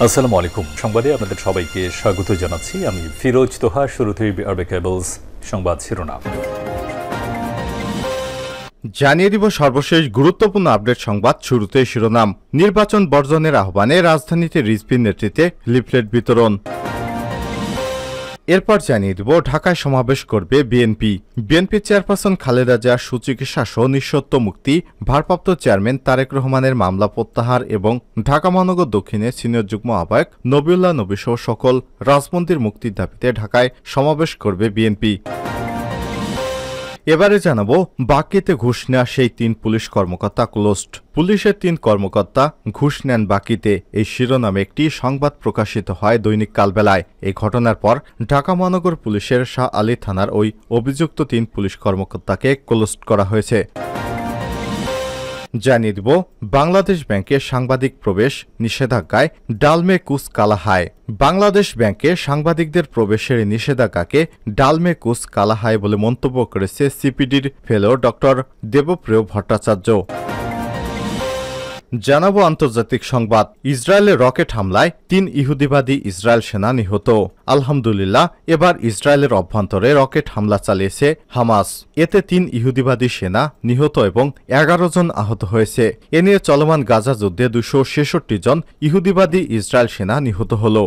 আসসালামু আলাইকুম। সংবাদে আপনাদের সবাইকে স্বাগত জানাচ্ছি। আমি ফিরোজ তোহা। শুরুতেই আরবে কেবলস সংবাদ শিরোনাম জানিয়ে দিব সর্বশেষ গুরুত্বপূর্ণ আপডেট সংবাদ। শুরুতেই শিরোনাম। নির্বাচন বর্জনের আহ্বানে রাজধানীতে রিজভির নেতৃত্বে লিফলেট বিতরণ। এরপর জানিয়ে দিব ঢাকায় সমাবেশ করবে বিএনপি। বিএনপি চেয়ারপারসন খালেদা জিয়ার সুচিকিৎসা সহ নিঃশর্ত মুক্তি, ভারপ্রাপ্ত চেয়ারম্যান তারেক রহমানের মামলা প্রত্যাহার এবং ঢাকা মহানগর দক্ষিণে সিনিয়র যুগ্ম আহ্বায়ক নবিউল্লাহ নবী সহ সকল রাজবন্দীর মুক্তির দাবিতে ঢাকায় সমাবেশ করবে বিএনপি। এবারে জানাবো বাকিতে ঘুষ নেওয়া সেই ৩ পুলিশ কর্মকর্তা ক্লোজড। পুলিশের ৩ কর্মকর্তা ঘুষ নেন বাকিতে, এই শিরোনামে একটি সংবাদ প্রকাশিত হয় দৈনিক কালবেলায়। এই ঘটনার পর ঢাকা মহানগর পুলিশের শাহ আলী থানার ওই অভিযুক্ত ৩ পুলিশ কর্মকর্তাকে ক্লোজড করা হয়েছে। জানিয়ে দিব বাংলাদেশ ব্যাংকে সাংবাদিক প্রবেশ নিষেধাজ্ঞায় ডালমে কুচ কালা হায়। বাংলাদেশ ব্যাংকে সাংবাদিকদের প্রবেশের নিষেধাজ্ঞাকে ডালমে কুচ কালা হায় বলে মন্তব্য করেছে সিপিডির ফেলো ডক্টর দেবপ্রিয় ভট্টাচার্য। জানাবো আন্তর্জাতিক সংবাদ। ইসরায়েলের রকেট হামলায় ৩ ইহুদিবাদী ইসরায়েল সেনা নিহত। আলহামদুলিল্লাহ, এবার ইসরায়েলের অভ্যন্তরে রকেট হামলা চালিয়েছে হামাস। এতে ৩ ইহুদিবাদী সেনা নিহত এবং ১১ জন আহত হয়েছে। এ নিয়ে চলমান গাজা যুদ্ধে ২৬৬ জন ইহুদিবাদী ইসরায়েল সেনা নিহত হল।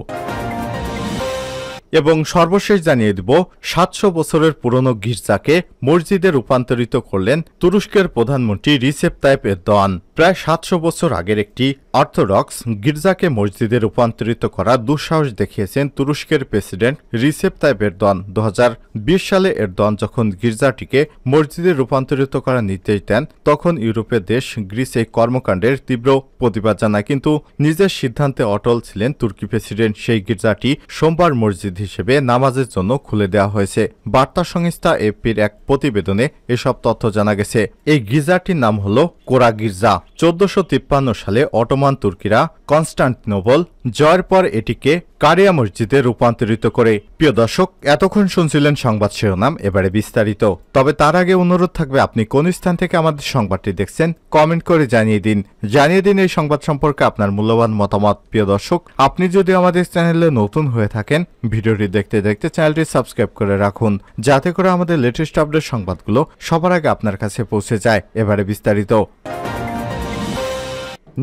এবং সর্বশেষ জানিয়ে দিব ৭০০ বছরের পুরনো গির্জাকে মসজিদে রূপান্তরিত করলেন তুরস্কের প্রধানমন্ত্রী রিসেপ তাইপ এরদোয়ান। প্রায় ৭০০ বছর আগের একটি অর্থোডক্স গির্জাকে মসজিদে রূপান্তরিত করার দুঃসাহস দেখিয়েছেন তুরস্কের প্রেসিডেন্ট রিসেপ তাইপ এরদোয়ান। ২০২০ সালে এরদোয়ান যখন গির্জাটিকে মসজিদে রূপান্তরিত করার নির্দেশ দেন, তখন ইউরোপের দেশ গ্রিস এই কর্মকাণ্ডের তীব্র প্রতিবাদ জানায়। কিন্তু নিজের সিদ্ধান্তে অটল ছিলেন তুর্কি প্রেসিডেন্ট। সেই গির্জাটি সোমবার মসজিদ হিসেবে নামাজের জন্য খুলে দেওয়া হয়েছে। বার্তা সংস্থা এপির এক প্রতিবেদনে এসব তথ্য জানা গেছে। এই গির্জাটির নাম হল কোরা গির্জা। ১৪৫৩ সালে অটোমান তুর্কিরা কনস্টান্টিনোপল জয়ের পর এটিকে কারিয়া মসজিদে রূপান্তরিত করে। প্রিয় দর্শক, এতক্ষণ শুনছিলেন সংবাদ শিরোনাম, এবারে বিস্তারিত। তবে তার আগে অনুরোধ থাকবে, আপনি কোন স্থান থেকে আমাদের সংবাদটি দেখছেন কমেন্ট করে জানিয়ে দিন এই সংবাদ সম্পর্কে আপনার মূল্যবান মতামত। প্রিয় দর্শক, আপনি যদি আমাদের চ্যানেলে নতুন হয়ে থাকেন, ভিডিওটি দেখতে দেখতে চ্যানেলটি সাবস্ক্রাইব করে রাখুন, যাতে করে আমাদের লেটেস্ট আপডেট সংবাদগুলো সবার আগে আপনার কাছে পৌঁছে যায়। এবারে বিস্তারিত।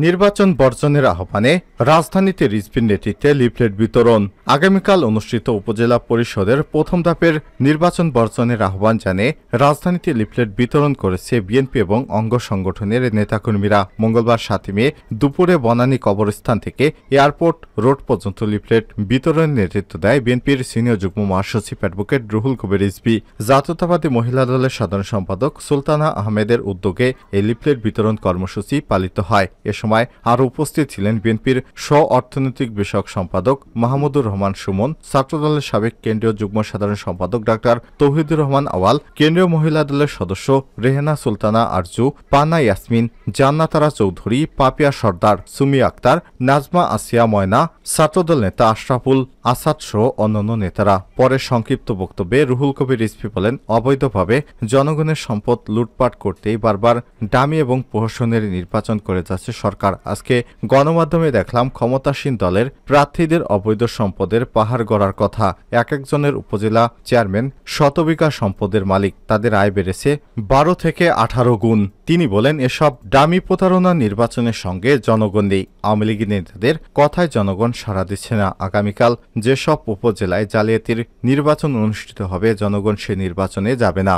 নির্বাচন বর্জনের আহ্বানে রাজধানীতে রিজভির নেতৃত্বে লিফলেট বিতরণ। আগামীকাল অনুষ্ঠিত উপজেলা পরিষদের প্রথম ধাপের নির্বাচন বর্জনের আহ্বান জানিয়ে রাজধানীতে লিফলেট বিতরণ করেছে বিএনপি এবং অঙ্গ সংগঠনের নেতাকর্মীরা। মঙ্গলবার ৭ মে দুপুরে বনানী কবরস্থান থেকে এয়ারপোর্ট রোড পর্যন্ত লিফলেট বিতরণের নেতৃত্ব দেয় বিএনপির সিনিয়র যুগ্ম মহাসচিব অ্যাডভোকেট রুহুল কবির রিজভী। জাতীয়তাবাদী মহিলা দলের সাধারণ সম্পাদক সুলতানা আহমেদের উদ্যোগে এই লিফলেট বিতরণ কর্মসূচি পালিত হয়। এ সময় আরও উপস্থিত ছিলেন বিএনপির স্ব অর্থনৈতিক বিষয়ক সম্পাদক মাহমুদুর রহমান সুমন, ছাত্রদলের সাবেক কেন্দ্রীয় যুগ্ম সাধারণ সম্পাদক ডাক্তার তৌহিদুর রহমান আওয়াল, কেন্দ্রীয় মহিলা দলের সদস্য রেহেনা সুলতানা আরজু, পানা ইয়াসমিন, জান্নাতারা চৌধুরী, পাপিয়া সর্দার, সুমি আক্তার, নাজমা আসিয়া ময়না, ছাত্রদল নেতা আশরাফুল আসাদ সহ অন্যান্য নেতারা। পরে সংক্ষিপ্ত বক্তব্যে রুহুল কবির রিজভী বলেন, অবৈধভাবে জনগণের সম্পদ লুটপাট করতেই বারবার ডামি এবং প্রহসনের নির্বাচন করে যাচ্ছে সরকার। আজকে গণমাধ্যমে দেখলাম ক্ষমতাসীন দলের প্রার্থীদের অবৈধ সম্পদের পাহাড় গড়ার কথা। এক একজনের উপজেলা চেয়ারম্যান শতবিঘা সম্পদের মালিক, তাদের আয় বেড়েছে ১২ থেকে ১৮ গুণ। তিনি বলেন, এসব ডামি প্রতারণা নির্বাচনের সঙ্গে জনগণ নেই। আওয়ামী লীগের নেতাদের কথায় জনগণ সাড়া দিচ্ছে না। আগামীকাল যেসব উপজেলায় জালিয়াতির নির্বাচন অনুষ্ঠিত হবে, জনগণ সে নির্বাচনে যাবে না।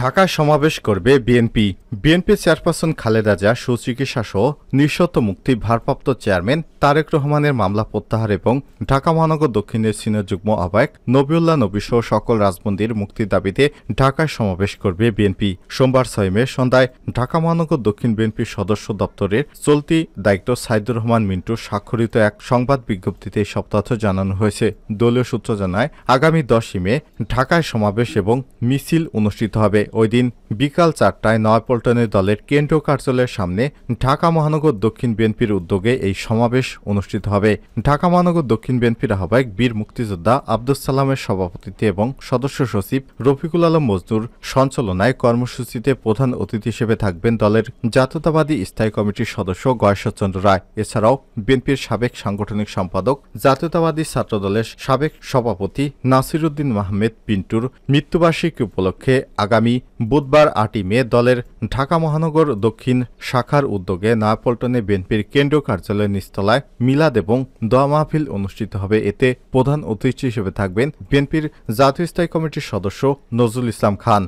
ঢাকায় সমাবেশ করবে BNP. BNP chairperson Khaleda Zia সুচিকিৎসা সহ নিঃশর্ত মুক্তি, ভারপ্রাপ্ত চেয়ারম্যান তারেক রহমানের মামলা প্রত্যাহার এবং ঢাকা মহানগর দক্ষিণের সিনিয়র যুগ্ম আহ্বায়ক নবিউল্লাহ নবী সহ সকল রাজবন্দীর মুক্তির দাবিতে ঢাকায় সমাবেশ করবে বিএনপি। সোমবার ৬ মে সন্ধ্যায় ঢাকা মহানগর দক্ষিণ বিএনপির সদস্য দপ্তরের চলতি দায়িত্ব সাইদুর রহমান মিন্টু স্বাক্ষরিত এক সংবাদ বিজ্ঞপ্তিতে এই তথ্য জানানো হয়েছে। দলীয় সূত্র জানায়, আগামী ১০ মে ঢাকায় সমাবেশ এবং মিছিল অনুষ্ঠিত হবে। হবে। ওই দিন বিকাল 4টায় নয়াপল্টনের দলের কেন্দ্রীয় কার্যালয়ের সামনে ঢাকা মহানগর দক্ষিণ বিএনপির উদ্যোগে এই সমাবেশ অনুষ্ঠিত হবে। ঢাকা মহানগর দক্ষিণ বিএনপির আহ্বায়ক বীর মুক্তিযোদ্ধা আব্দুস সালামের সভাপতিত্বে এবং সদস্য সচিব রফিকুল আলম মজনুর সঞ্চালনায় কর্মসূচিতে প্রধান অতিথি হিসেবে থাকবেন দলের জাতীয়তাবাদী স্থায়ী কমিটির সদস্য গয়েশ্বরচন্দ্র রায়। এছাড়াও বিএনপির সাবেক সাংগঠনিক সম্পাদক, জাতীয়তাবাদী ছাত্রদলের সাবেক সভাপতি নাসিরউদ্দিন মাহমেদ পিন্টুর মৃত্যুবার্ষিকী উপলক্ষে আগামী বুধবার 8ই মে দলের ঢাকা মহানগর দক্ষিণ শাখার উদ্যোগে নয়াপল্টনে বিএনপির কেন্দ্রীয় কার্যালয়ের নিচতলায় মিলাদ এবং দোয়া মাহফিল অনুষ্ঠিত হবে। এতে প্রধান অতিথি হিসেবে থাকবেন বিএনপির জাতীয় স্থায়ী কমিটির সদস্য নজরুল ইসলাম খান।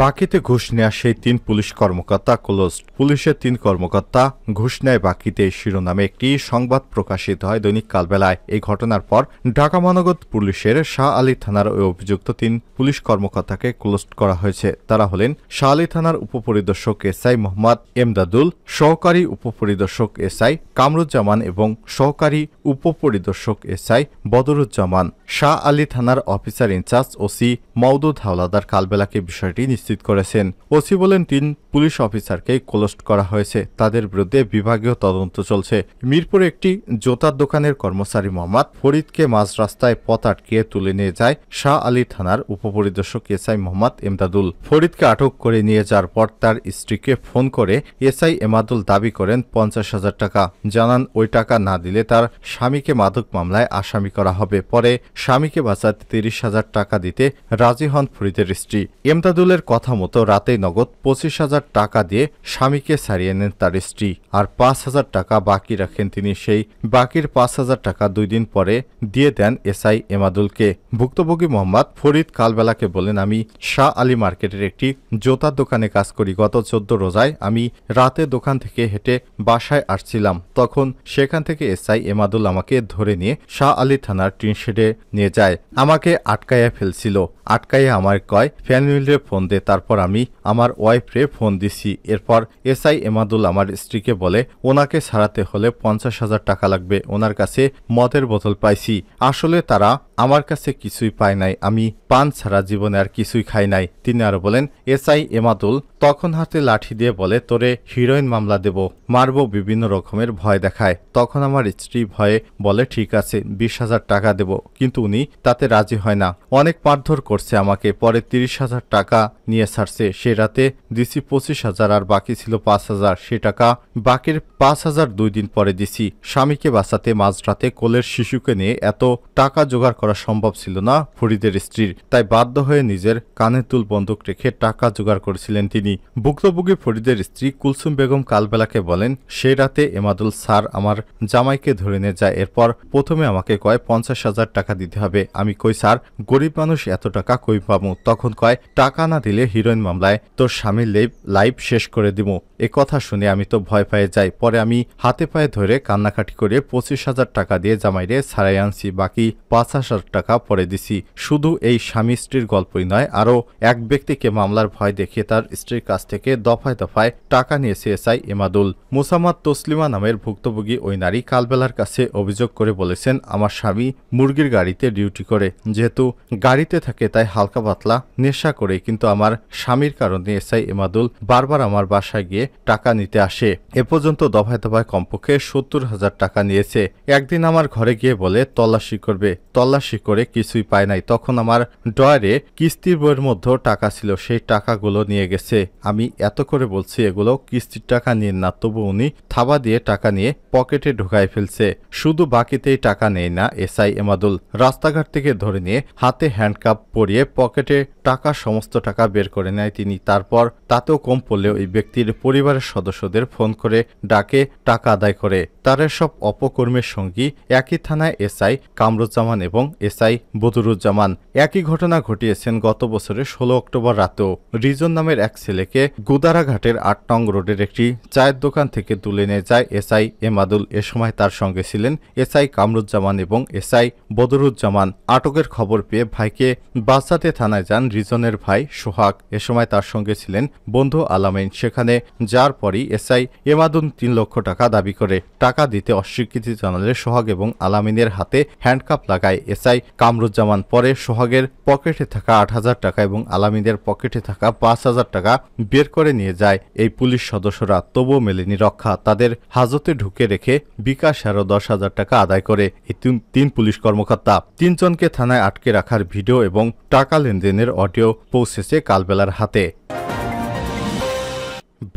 বাকিতে ঘুষ নেয়া সেই 3 পুলিশ কর্মকর্তা ক্লোজড। পুলিশের 3 কর্মকর্তা ঘুষ নেয় বাকিতে শিরোনামে একটি সংবাদ প্রকাশিত হয় দৈনিক কালবেলায়। এই ঘটনার পর ঢাকা মহানগর পুলিশের শাহ আলী থানার ওই অভিযুক্ত 3 পুলিশ কর্মকর্তাকে ক্লোজড করা হয়েছে। তারা হলেন শাহ আলী থানার উপপরিদর্শক এসআই মোহাম্মদ এমদাদুল, সহকারী উপপরিদর্শক এসআই কামরুজ্জামান এবং সহকারী উপপরিদর্শক এসআই বদরুজ্জামান। শাহ আলী থানার officer in charge OC Maudud Howlader কালবেলাকে বিষয়টি নিশ্চিত করেছেন। ওসি বলেন 3 পুলিশ অফিসারকে ক্লোজড করা হয়েছে। তাদের বিরুদ্ধে বিভাগীয় তদন্ত চলছে। মিরপুরে একটি জুতার দোকানের কর্মচারী মোহাম্মদ ফরিদকে মাঝ রাস্তায় পথ আটকিয়ে তুলে নিয়ে যায় শাহ আলী থানার উপপরিদর্শক এসআই মোহাম্মদ এমদাদুল। ফরিদকে আটক করে নিয়ে যাওয়ার পর তার স্ত্রীকে ফোন করে এসআই এমাদুল দাবি করেন 50,000 টাকা। জানান ওই টাকা না দিলে তার স্বামীকে মাদক মামলায় আসামি করা হবে। পরে স্বামীকে বাঁচাতে 30,000 টাকা দিতে রাজি হন ফরিদের স্ত্রী। এমদাদুলের কথা মতো রাতেই নগদ 25,000 টাকা দিয়ে স্বামীকে ছাড়িয়ে নেন তার স্ত্রী। আর 5,000 টাকা বাকি রাখেন তিনি। সেই বাকির 5,000 টাকা 2 দিন পরে দিয়ে দেন এসআই এমাদুলকে। ভুক্তভোগী মোহাম্মদ ফরিদ কালবেলাকে বলেন, আমি শাহ আলী মার্কেটের একটি জুতার দোকানে কাজ করি। গত 14 রোজায় আমি রাতে দোকান থেকে হেঁটে বাসায় আসছিলাম। তখন সেখান থেকে এসআই এমাদুল আমাকে ধরে নিয়ে শাহ আলী থানার টিন শেডে নিয়ে যায়। আমাকে আটকাইয়া ফেলছিল। আটকাইয়া আমার কয় ফ্যামিলিরে ফোন দে। তারপর আমি আমার ওয়াইফরে ফোন দিছি। এরপর এসআই এমাদুল আমার স্ত্রীকে বলে ওনাকে ছাড়াতে হলে 50,000 টাকা লাগবে। ওনার কাছে মদের বোতল পাইছি। আসলে তারা আমার কাছে কিছুই পায় নাই। আমি পান ছাড়া জীবনে আর কিছুই খাই নাই। তিনি আরো বলেন, এসআই এমাদুল তখন হাতে লাঠি দিয়ে বলে তোরে হিরোইন মামলা দেব, মারবো, বিভিন্ন রকমের ভয় দেখায়। তখন আমার স্ত্রী ভয়ে বলে ঠিক আছে 20,000 টাকা দেব, কিন্তু উনি তাতে রাজি হয় না। অনেক মারধর করছে আমাকে। পরে 30,000 টাকা নিয়ে ছাড়ছে। সে রাতে দিছি 25,000 আর বাকি ছিল 5,000। সে টাকা বাকির 5,000 2 দিন পরে দিছি। স্বামীকে বাঁচাতে মাঝরাতে কোলের শিশুকে নিয়ে এত টাকা জোগাড় করা সম্ভব ছিল না ফরিদের স্ত্রীর। তাই বাধ্য হয়ে নিজের কানের দুল বন্দুক রেখে টাকা জোগাড় করেছিলেন তিনি। ভুক্তভোগী ফরিদের স্ত্রী কুলসুম বেগম কালবেলাকে বলেন, সেই রাতে এমাদুল স্যার আমার জামাইকে ধরে নিয়ে যায়। এরপর প্রথমে আমাকে কয় 50,000 টাকা দিতে হবে। আমি কই স্যার গরিব মানুষ এত টাকা কই পাবো? তখন কয় টাকা না দিলে হিরোইন মামলায় তোর স্বামীর লাইফ শেষ করে দিব। এ কথা শুনে আমি তো ভয় পেয়ে যাই। পরে আমি হাতে পায়ে ধরে কান্নাকাটি করে 25,000 টাকা দিয়ে জামাইরে ছাড়াই আনছি। বাকি 5,000 টাকা পরে দিছি। শুধু এই স্বামী স্ত্রীর গল্পই নয়, আরও এক ব্যক্তিকে মামলার ভয় দেখিয়ে তার স্ত্রীর কাছ থেকে দফায় দফায় টাকা নিয়েছে এসআই এমাদুল। মুসাম্মদ তসলিমা নামের ভুক্তভোগী ওই নারী কালবেলার কাছে অভিযোগ করে বলেছেন, আমার স্বামী মুরগির গাড়িতে ডিউটি করে। যেহেতু গাড়িতে থাকে তাই হালকা পাতলা নেশা করে, কিন্তু আমার স্বামীর কারণে এসআই এমাদুল বারবার আমার বাসায় গিয়ে টাকা নিতে আসে। এ পর্যন্ত দফায় দফায় কমপক্ষে 70,000 টাকা নিয়েছে। একদিন আমার ঘরে গিয়ে বলে তল্লাশি করবে। তল্লাশি করে কিছুই পায় নাই। তখন আমার ডয়ারে কিস্তির বইয়ের মধ্যেও টাকা ছিল, সেই টাকাগুলো নিয়ে গেছে। আমি এত করে বলছি এগুলো কিস্তির টাকা নিন না, তবু উনি থাবা দিয়ে টাকা নিয়ে পকেটে ঢুকাই ফেলছে। শুধু বাকিতেই টাকা নেই না এসআই এমাদুল, রাস্তাঘাট থেকে ধরে নিয়ে হাতে হ্যান্ডকাপ পরিয়ে পকেটে টাকা সমস্ত টাকা বের করে নেয় তিনি। তারপর তাতেও কম পড়লেও এই ব্যক্তির পরিবারের সদস্যদের ফোন করে ডাকে টাকা আদায় করে। তার সব অপকর্মের সঙ্গী একই থানায় এসআই কামরুজ্জামান এবং এসআই বদরুজ্জামান। একই ঘটনা ঘটিয়েছেন গত বছরের 16 অক্টোবর রাতেও। রিজন নামের এক ছেলেকে গুদারাঘাটের 8 নং রোডের একটি চায়ের দোকান থেকে তুলে নিয়ে যায় এসআই এমাদুল। এ সময় তার সঙ্গে ছিলেন এসআই কামরুজ্জামান এবং এসআই বদরুজ্জামান। আটকের খবর পেয়ে ভাইকে বাঁচাতে থানায় যান রিজনের ভাই সোহাগ। এ সময় তার সঙ্গে ছিলেন বন্ধু আলামিন। সেখানে যার পরই এসআই এমাদুল 3 লক্ষ টাকা দাবি করে। টাকা টাকা দিতে অস্বীকৃতি জানালে সোহাগ এবং আলামিনের হাতে হ্যান্ডকাপ লাগায় এসআই কামরুজ্জামান। পরে সোহাগের পকেটে থাকা ৮,০০০ টাকা এবং আলামিনের পকেটে থাকা ৫,০০০ টাকা বের করে নিয়ে যায় এই পুলিশ সদস্যরা। তবুও মেলেনি রক্ষা। তাদের হাজতে ঢুকে রেখে বিকাশ আরও ১০,০০০ টাকা আদায় করে এই তিন পুলিশ কর্মকর্তা। তিনজনকে থানায় আটকে রাখার ভিডিও এবং টাকা লেনদেনের অডিও পৌঁছেছে কালবেলার হাতে।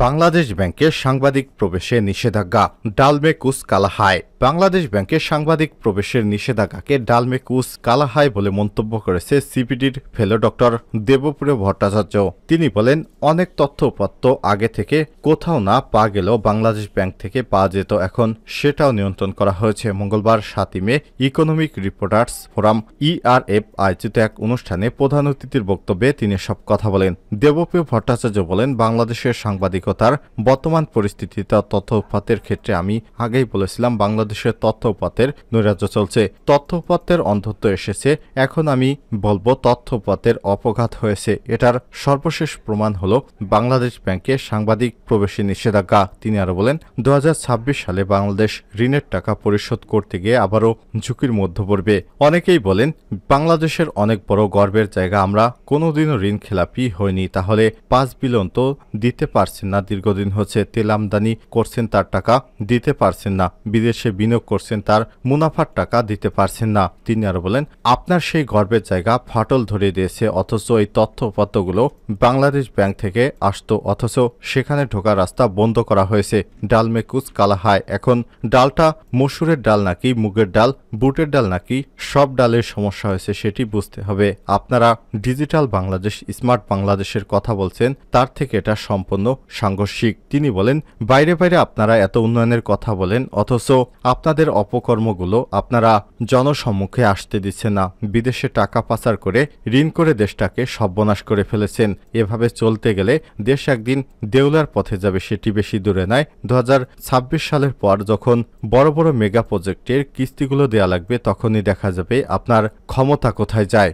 বাংলাদেশ ব্যাংকে সাংবাদিক প্রবেশে নিষেধাজ্ঞা, ডালমে কুচ কালা হায়। বাংলাদেশ ব্যাংকে সাংবাদিক প্রবেশের নিষেধাজ্ঞাকে ডালমে কুচ কালা হায় বলে মন্তব্য করেছে সিপিডির ফেলো ডক্টর দেবপ্রিয় ভট্টাচার্য। তিনি বলেন, অনেক তথ্যপত্র আগে থেকে কোথাও না পাওয়া গেলেও বাংলাদেশ ব্যাংক থেকে পাওয়া যেত, এখন সেটাও নিয়ন্ত্রণ করা হয়েছে। মঙ্গলবার ৭ই মে ইকোনমিক রিপোর্টার্স ফোরাম ইআরএফ আয়োজিত এক অনুষ্ঠানে প্রধান অতিথির বক্তব্যে তিনি সব কথা বলেন। দেবপ্রিয় ভট্টাচার্য বলেন, বাংলাদেশের সাংবাদিকতার বর্তমান পরিস্থিতিতে তথ্যপাতের ক্ষেত্রে আমি আগেই বলেছিলাম বাংলাদেশের তথ্যপাতের নৈরাজ্য চলছে, তথ্যপাতের অন্ধত্ব এসেছে। এখন আমি বলবো তথ্যপাতের অপঘাত হয়েছে। এটার সর্বশেষ প্রমাণ হলো বাংলাদেশ ব্যাংকে সাংবাদিক প্রবেশে নিষেধাজ্ঞা। তিনি আরো বলেন, ২০২৬ সালে বাংলাদেশ ঋণের টাকা পরিশোধ করতে গিয়ে আবারও ঝুঁকির মধ্যে পড়বে। অনেকেই বলেন, বাংলাদেশের অনেক বড় গর্বের জায়গা, আমরা কোনোদিনও ঋণ খেলাপি হয়নি। তাহলে ৫ বিলিয়ন তো দিতে পারছেন না। দীর্ঘদিন হচ্ছে তেল আমদানি করছেন, তার টাকা দিতে পারছেন না। বিদেশে বিনিয়োগ করছেন, তার মুনাফার টাকা দিতে পারছেন না। তিনি আরো বলেন, আপনার সেই গর্বের জায়গা ফাটল ধরিয়ে দিয়েছে। অথচ এই তথ্যপত্রগুলো বাংলাদেশ ব্যাংক থেকে আসতো, অথচ সেখানে ঢোকার রাস্তা বন্ধ করা হয়েছে। ডালমে কুচ কালা হায়। এখন ডালটা মসুরের ডাল নাকি মুগের ডাল, বুটের ডাল নাকি সব ডালের সমস্যা হয়েছে সেটি বুঝতে হবে। আপনারা ডিজিটাল বাংলাদেশ, স্মার্ট বাংলাদেশের কথা বলছেন, তার থেকে এটা সম্পূর্ণ সাংঘর্ষিক। তিনি বলেন, বাইরে বাইরে আপনারা এত উন্নয়নের কথা বলেন, অথচ আপনাদের অপকর্মগুলো আপনারা জনসম্মুখে আসতে দিচ্ছেন না। বিদেশে টাকা পাচার করে ঋণ করে দেশটাকে সর্বনাশ করে ফেলেছেন। এভাবে চলতে গেলে দেশ একদিন দেউলার পথে যাবে, সেটি বেশি দূরে নয়। ২০২৬ সালের পর যখন বড় বড় মেগা প্রজেক্টের কিস্তিগুলো দেয়া লাগবে, তখনই দেখা যাবে আপনার ক্ষমতা কোথায় যায়।